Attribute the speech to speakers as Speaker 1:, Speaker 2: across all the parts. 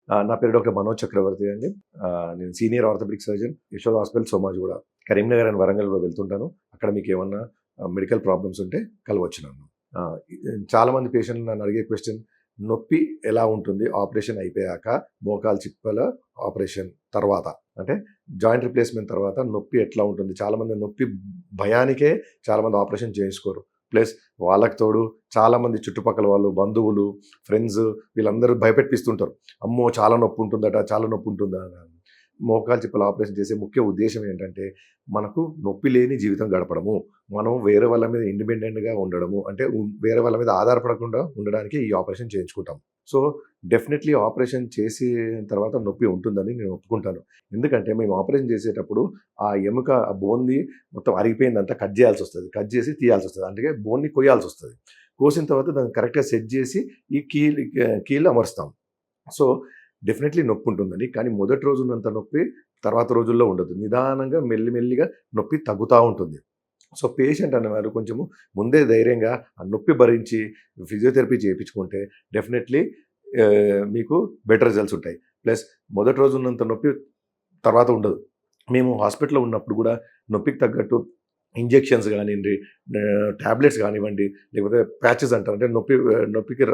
Speaker 1: నా పేరు డాక్టర్ మనోజ్ చక్రవర్తి అండి. నేను senior orthopedic surgeon, Yashoda hospital, Somajiguda, Karimnagar and Warangal వెళ్తుంటాను. అక్కడ మీకు ఏమన్నా మెడికల్ ప్రాబ్లమ్స్ ఉంటే కలవచ్చు నన్ను. చాలామంది పేషెంట్లు నన్ను అడిగే క్వశ్చన్, నొప్పి ఎలా ఉంటుంది ఆపరేషన్ అయిపోయాక, మోకాలు చిప్పల ఆపరేషన్ తర్వాత, అంటే జాయింట్ రిప్లేస్మెంట్ తర్వాత నొప్పి ఎట్లా ఉంటుంది? చాలామంది నొప్పి భయానికే చాలామంది ఆపరేషన్ చేయించుకోరు. ప్లస్ వాళ్ళకి తోడు చాలామంది చుట్టుపక్కల వాళ్ళు, బంధువులు, ఫ్రెండ్స్ వీళ్ళందరూ భయపెట్టిస్తుంటారు. అమ్మో చాలా నొప్పి ఉంటుందట, చాలా నొప్పి ఉంటుందా అని. మోకాలు చిప్పల ఆపరేషన్ చేసే ముఖ్య ఉద్దేశం ఏంటంటే మనకు నొప్పి లేని జీవితం గడపడము, మనం వేరే వాళ్ళ మీద ఇండిపెండెంట్గా ఉండడము, అంటే వేరే వాళ్ళ మీద ఆధారపడకుండా ఉండడానికి ఈ ఆపరేషన్ చేయించుకుంటాం. సో డెఫినెట్లీ ఆపరేషన్ చేసిన తర్వాత నొప్పి ఉంటుందని నేను ఒప్పుకుంటాను. ఎందుకంటే మేము ఆపరేషన్ చేసేటప్పుడు ఆ ఎముక, ఆ బోన్ని మొత్తం అరిగిపోయిందంతా కట్ చేయాల్సి వస్తుంది, కట్ చేసి తీయాల్సి వస్తుంది. అందుకే బోన్ని కొయ్యాల్సి వస్తుంది. కోసిన తర్వాత దాన్ని కరెక్ట్గా సెట్ చేసి ఈ కీళ్ళు అమరుస్తాం. సో డెఫినెట్లీ నొప్పి ఉంటుందండి. కానీ మొదటి రోజు ఉన్నంత నొప్పి తర్వాత రోజుల్లో ఉండదు. నిదానంగా మెల్లిమెల్లిగా నొప్పి తగ్గుతూ ఉంటుంది. సో పేషెంట్ అనేవారు కొంచెము ముందే ధైర్యంగా ఆ నొప్పి భరించి ఫిజియోథెరపీ చేయించుకుంటే డెఫినెట్లీ మీకు బెటర్ రిజల్ట్స్ ఉంటాయి. ప్లస్ మొదటి రోజు ఉన్నంత నొప్పి తర్వాత ఉండదు. మేము హాస్పిటల్లో ఉన్నప్పుడు కూడా నొప్పికి తగ్గట్టు ఇంజెక్షన్స్ కానివ్వండి, ట్యాబ్లెట్స్ కానివ్వండి, లేకపోతే ప్యాచెస్ అంటారు, అంటే నొప్పికి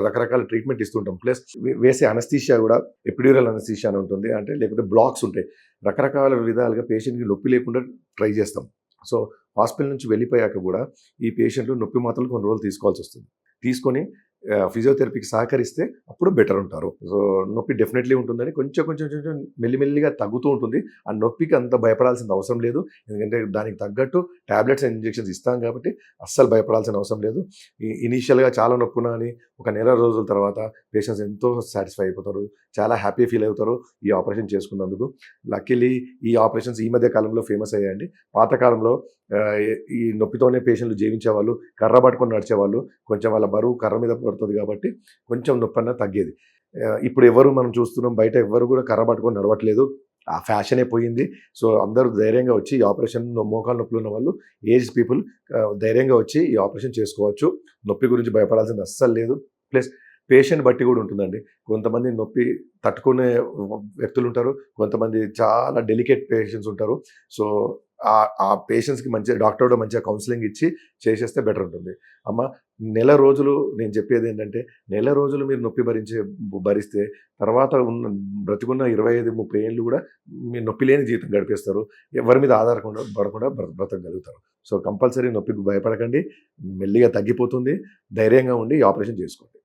Speaker 1: రకరకాల ట్రీట్మెంట్ ఇస్తుంటాం. ప్లస్ వేసే అనస్థీషియా కూడా ఎపిడ్యూరల్ అనస్థీషియా అని ఉంటుంది, అంటే లేకపోతే బ్లాక్స్ ఉంటాయి. రకరకాల విధాలుగా పేషెంట్కి నొప్పి లేకుండా ట్రై చేస్తాం. సో హాస్పిటల్ నుంచి వెళ్ళిపోయాక కూడా ఈ పేషెంట్లు నొప్పి మాత్రలు కొన్ని రోజులు తీసుకోవాల్సి వస్తుంది. తీసుకొని ఫిజియోథెరపీకి సహకరిస్తే అప్పుడు బెటర్ ఉంటారు. సో నొప్పి డెఫినెట్లీ ఉంటుందని కొంచెం కొంచెం కొంచెం మెల్లిమెల్లిగా తగ్గుతూ ఉంటుంది. ఆ నొప్పికి అంత భయపడాల్సిన అవసరం లేదు. ఎందుకంటే దానికి తగ్గట్టు ట్యాబ్లెట్స్ అండ్ ఇంజెక్షన్స్ ఇస్తాం కాబట్టి అస్సలు భయపడాల్సిన అవసరం లేదు. ఇనీషియల్గా చాలా నొప్పున అని ఒక నెల రోజుల తర్వాత పేషెంట్స్ ఎంతో సాటిస్ఫై అయిపోతారు, చాలా హ్యాపీ ఫీల్ అవుతారు ఈ ఆపరేషన్ చేసుకున్నందుకు. లక్కీలీ ఈ ఆపరేషన్స్ ఈ మధ్య కాలంలో ఫేమస్ అయ్యాయండి. పాతకాలంలో ఈ నొప్పితోనే పేషెంట్లు జీవించేవాళ్ళు, కర్ర పట్టుకొని నడిచేవాళ్ళు. కొంచెం వాళ్ళ బరువు కర్ర మీద పడుతుంది కాబట్టి కొంచెం నొప్పి అన్న తగ్గేది. ఇప్పుడు ఎవరు మనం చూస్తున్నాం, బయట ఎవరు కూడా కర్ర పట్టుకొని నడవట్లేదు. ఆ ఫ్యాషనే పోయింది. సో అందరూ ధైర్యంగా వచ్చి ఈ ఆపరేషన్, మోకాలు నొప్పులు ఉన్న వాళ్ళు, ఏజ్ పీపుల్ ధైర్యంగా వచ్చి ఈ ఆపరేషన్ చేసుకోవచ్చు. నొప్పి గురించి భయపడాల్సింది అస్సలు లేదు. ప్లస్ పేషెంట్ బట్టి కూడా ఉంటుందండి. కొంతమంది నొప్పి తట్టుకునే వ్యక్తులు ఉంటారు, కొంతమంది చాలా డెలికేట్ పేషెంట్స్ ఉంటారు. సో ఆ పేషెంట్స్కి మంచిగా డాక్టర్ కూడా మంచిగా కౌన్సిలింగ్ ఇచ్చి చేసేస్తే బెటర్ ఉంటుంది. అమ్మ నెల రోజులు నేను చెప్పేది ఏంటంటే, నెల రోజులు మీరు నొప్పి భరిస్తే తర్వాత బ్రతికున్న 25-30 ఏళ్ళు కూడా మీరు నొప్పి లేని జీవితం గడిపేస్తారు. ఎవరి మీద పడకుండా బ్రతకగలుగుతారు. సో కంపల్సరీ నొప్పికి భయపడకండి, మెల్లిగా తగ్గిపోతుంది. ధైర్యంగా ఉండి ఈ ఆపరేషన్ చేసుకోండి.